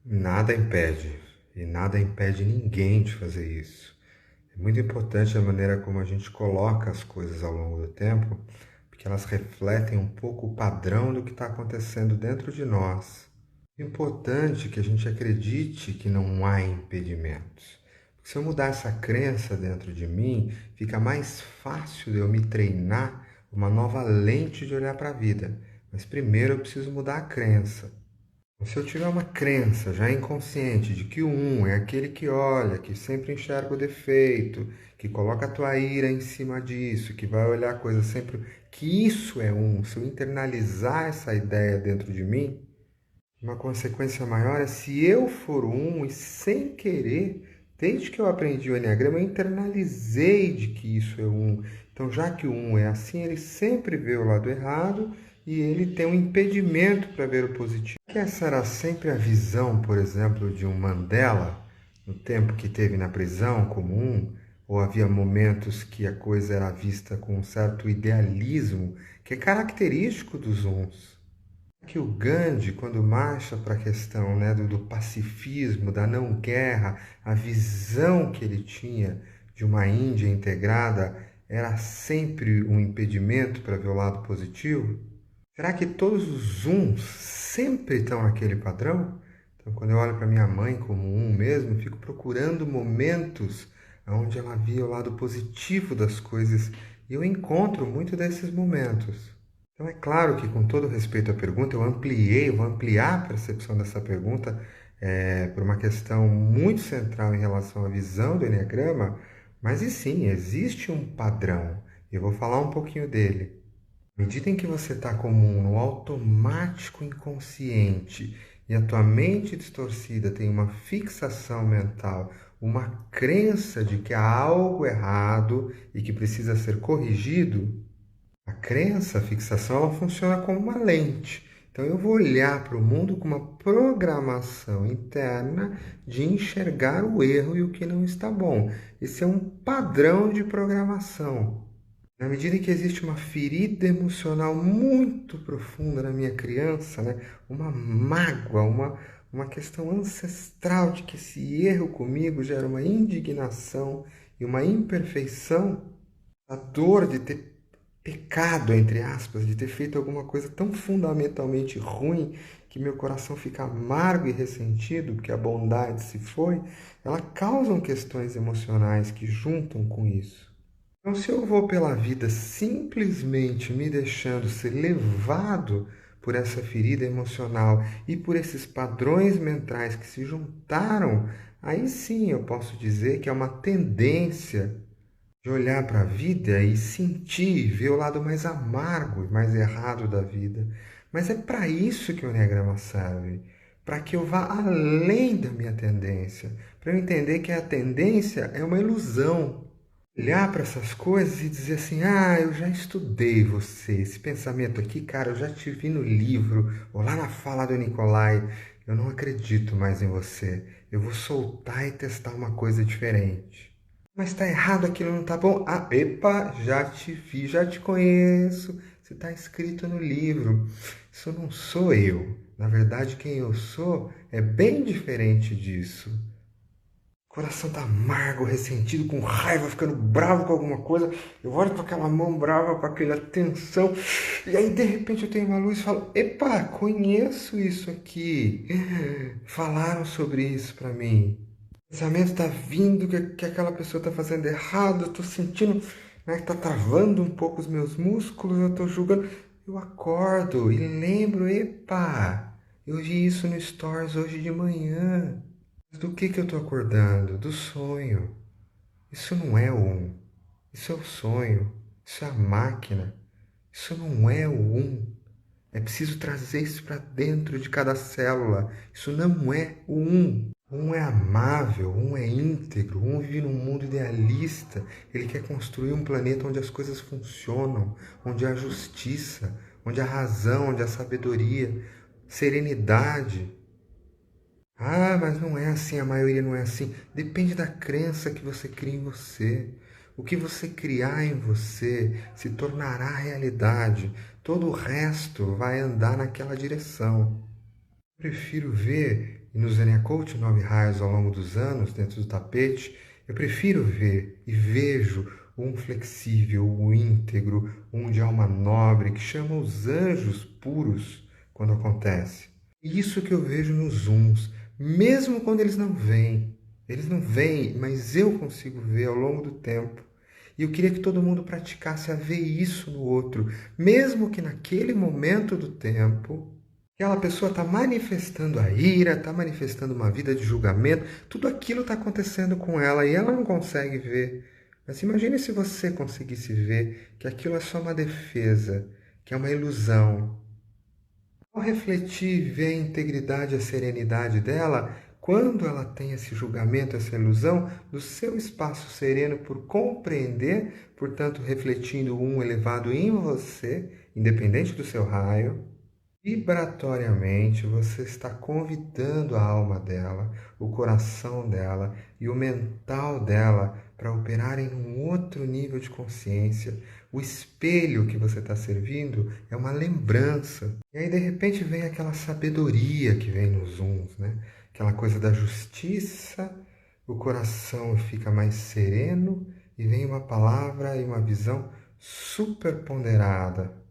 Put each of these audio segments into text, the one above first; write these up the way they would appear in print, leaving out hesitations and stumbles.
Nada impede, e nada impede ninguém de fazer isso. É muito importante a maneira como a gente coloca as coisas ao longo do tempo, porque elas refletem um pouco o padrão do que está acontecendo dentro de nós. É importante que a gente acredite que não há impedimentos. Porque se eu mudar essa crença dentro de mim, fica mais fácil de eu me treinar uma nova lente de olhar para a vida. Mas primeiro eu preciso mudar a crença. Se eu tiver uma crença já inconsciente de que o um é aquele que olha, que sempre enxerga o defeito, que coloca a tua ira em cima disso, que vai olhar a coisa sempre, que isso é um, se eu internalizar essa ideia dentro de mim, uma consequência maior é se eu for um e sem querer, desde que eu aprendi o Enneagrama, eu internalizei de que isso é um. Então, já que o um é assim, ele sempre vê o lado errado e ele tem um impedimento para ver o positivo. Que essa era sempre a visão, por exemplo, de um Mandela, no tempo que teve na prisão como um, ou havia momentos que a coisa era vista com um certo idealismo, que é característico dos uns. Que o Gandhi, quando marcha para a questão, né, do pacifismo, da não guerra, a visão que ele tinha de uma Índia integrada era sempre um impedimento para ver o lado positivo? Será que todos os uns sempre estão naquele padrão? Então, quando eu olho para minha mãe como um mesmo, fico procurando momentos onde ela via o lado positivo das coisas e eu encontro muito desses momentos. Então, é claro que, com todo respeito à pergunta, eu vou ampliar a percepção dessa pergunta por uma questão muito central em relação à visão do Enneagrama, mas e sim, existe um padrão, e eu vou falar um pouquinho dele. À medida em que você está como no automático inconsciente e a tua mente distorcida tem uma fixação mental, uma crença de que há algo errado e que precisa ser corrigido, a crença, a fixação, ela funciona como uma lente. Então eu vou olhar para o mundo com uma programação interna de enxergar o erro e o que não está bom. Esse é um padrão de programação. Na medida em que existe uma ferida emocional muito profunda na minha criança, né? Uma mágoa, uma questão ancestral de que esse erro comigo gera uma indignação e uma imperfeição, a dor de ter pecado, entre aspas, de ter feito alguma coisa tão fundamentalmente ruim que meu coração fica amargo e ressentido porque a bondade se foi, ela causam questões emocionais que juntam com isso. Então, se eu vou pela vida simplesmente me deixando ser levado por essa ferida emocional e por esses padrões mentais que se juntaram, aí sim eu posso dizer que é uma tendência de olhar para a vida e sentir, ver o lado mais amargo e mais errado da vida. Mas é para isso que o Enneagrama serve, para que eu vá além da minha tendência, para eu entender que a tendência é uma ilusão. Olhar para essas coisas e dizer assim: ah, eu já estudei você, esse pensamento aqui, cara, eu já te vi no livro, ou lá na fala do Nicolai, eu não acredito mais em você, eu vou soltar e testar uma coisa diferente. Mas tá errado, aquilo não tá bom. Ah, epa, já te vi, já te conheço. Você tá escrito no livro. Isso não sou eu. Na verdade, quem eu sou é bem diferente disso. O coração tá amargo, ressentido, com raiva, ficando bravo com alguma coisa. Eu olho para aquela mão brava, para aquela tensão. E aí, de repente, eu tenho uma luz e falo: epa, conheço isso aqui. Falaram sobre isso para mim. O pensamento está vindo que aquela pessoa está fazendo errado, eu estou sentindo, né, que está travando um pouco os meus músculos, eu estou julgando. Eu acordo e lembro, epa, eu vi isso no Stories hoje de manhã. Mas do que eu estou acordando? Do sonho. Isso não é o um, isso é o sonho, isso é a máquina, isso não é o um. É preciso trazer isso para dentro de cada célula. Isso não é o um. Um é amável, um é íntegro, um vive num mundo idealista. Ele quer construir um planeta onde as coisas funcionam, onde há justiça, onde há razão, onde há sabedoria, serenidade. Ah, mas não é assim, a maioria não é assim. Depende da crença que você cria em você. O que você criar em você se tornará realidade. Todo o resto vai andar naquela direção. Prefiro ver E no Zen Coach 9 raios ao longo dos anos, dentro do tapete, eu prefiro ver e vejo um flexível, um íntegro, um de alma nobre, que chama os anjos puros quando acontece. E isso que eu vejo nos zooms, mesmo quando eles não vêm. Eles não vêm, mas eu consigo ver ao longo do tempo. E eu queria que todo mundo praticasse a ver isso no outro, mesmo que naquele momento do tempo aquela pessoa está manifestando a ira, está manifestando uma vida de julgamento, tudo aquilo está acontecendo com ela e ela não consegue ver. Mas imagine se você conseguisse ver que aquilo é só uma defesa, que é uma ilusão. Ao refletir, ver a integridade, a serenidade dela, quando ela tem esse julgamento, essa ilusão, do seu espaço sereno por compreender, portanto, refletindo o um elevado em você, independente do seu raio, vibratoriamente, você está convidando a alma dela, o coração dela e o mental dela para operarem num outro nível de consciência. O espelho que você está servindo é uma lembrança. E aí, de repente, vem aquela sabedoria que vem nos zooms, né? Aquela coisa da justiça, o coração fica mais sereno e vem uma palavra e uma visão super ponderada.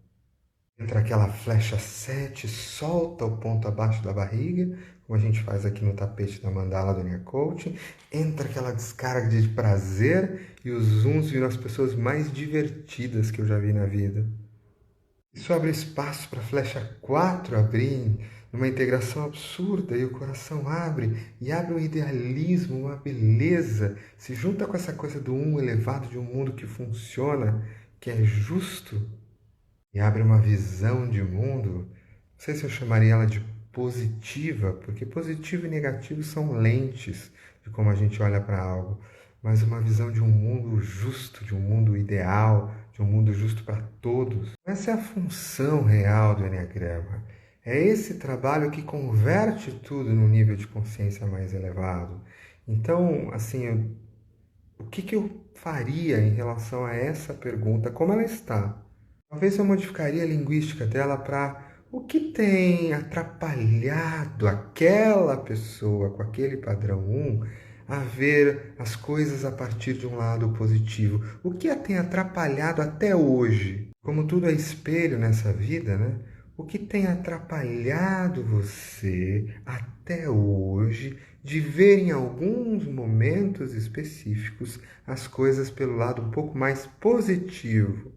Entra aquela flecha 7, solta o ponto abaixo da barriga, como a gente faz aqui no tapete da mandala do Nia Coaching. Entra aquela descarga de prazer e os zooms viram as pessoas mais divertidas que eu já vi na vida. Isso abre espaço para a flecha 4 abrir, numa integração absurda, e o coração abre, e abre um idealismo, uma beleza, se junta com essa coisa do um elevado de um mundo que funciona, que é justo, e abre uma visão de mundo, não sei se eu chamaria ela de positiva, porque positivo e negativo são lentes de como a gente olha para algo, mas uma visão de um mundo justo, de um mundo ideal, de um mundo justo para todos. Essa é a função real do Enneagrama. É esse trabalho que converte tudo num nível de consciência mais elevado. Então, assim, o que eu faria em relação a essa pergunta? Como ela está? Talvez eu modificaria a linguística dela para o que tem atrapalhado aquela pessoa com aquele padrão 1 a ver as coisas a partir de um lado positivo. O que a tem atrapalhado até hoje? Como tudo é espelho nessa vida, né? O que tem atrapalhado você até hoje de ver em alguns momentos específicos as coisas pelo lado um pouco mais positivo?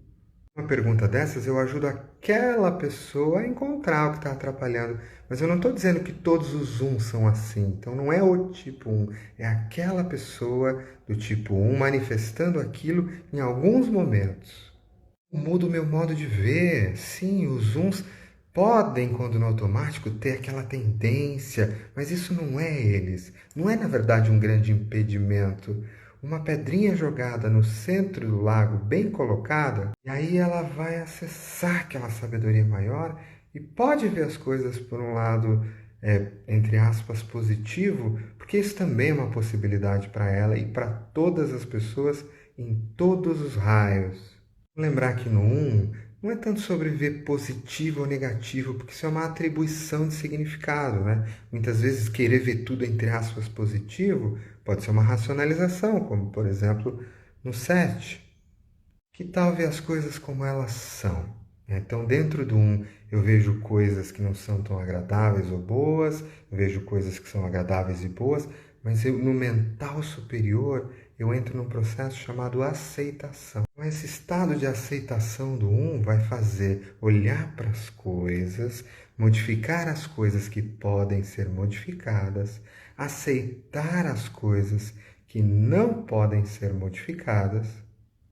Uma pergunta dessas, eu ajudo aquela pessoa a encontrar o que está atrapalhando. Mas eu não estou dizendo que todos os 1 são assim. Então não é o tipo 1, é aquela pessoa do tipo 1 manifestando aquilo em alguns momentos. Muda o meu modo de ver. Sim, os 1s podem, quando no automático, ter aquela tendência, mas isso não é eles. Não é, na verdade, um grande impedimento. Uma pedrinha jogada no centro do lago, bem colocada, e aí ela vai acessar aquela sabedoria maior e pode ver as coisas por um lado, entre aspas, positivo, porque isso também é uma possibilidade para ela e para todas as pessoas em todos os raios. Lembrar que no 1 não é tanto sobre ver positivo ou negativo, porque isso é uma atribuição de significado, né? Muitas vezes querer ver tudo entre aspas positivo pode ser uma racionalização, como por exemplo no 7. Que tal ver as coisas como elas são? Então dentro do 1 eu vejo coisas que não são tão agradáveis ou boas, eu vejo coisas que são agradáveis e boas, mas no mental superior eu entro num processo chamado aceitação. Então, esse estado de aceitação do 1 vai fazer olhar para as coisas, modificar as coisas que podem ser modificadas, aceitar as coisas que não podem ser modificadas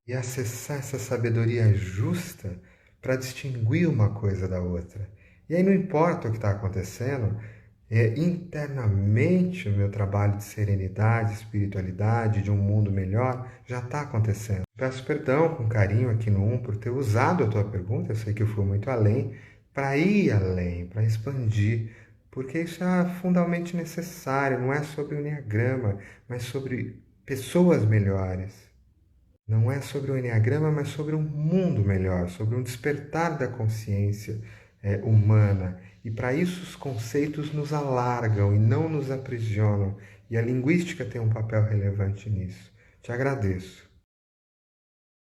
e acessar essa sabedoria justa para distinguir uma coisa da outra. E aí não importa o que está acontecendo, internamente o meu trabalho de serenidade, espiritualidade, de um mundo melhor, já está acontecendo. Peço perdão com carinho aqui no 1 por ter usado a tua pergunta, eu sei que eu fui muito além, para ir além, para expandir, porque isso é fundamentalmente necessário, não é sobre o Enneagrama, mas sobre pessoas melhores. Não é sobre o Enneagrama, mas sobre um mundo melhor, sobre um despertar da consciência. humana. E para isso os conceitos nos alargam e não nos aprisionam. E a linguística tem um papel relevante nisso. Te agradeço.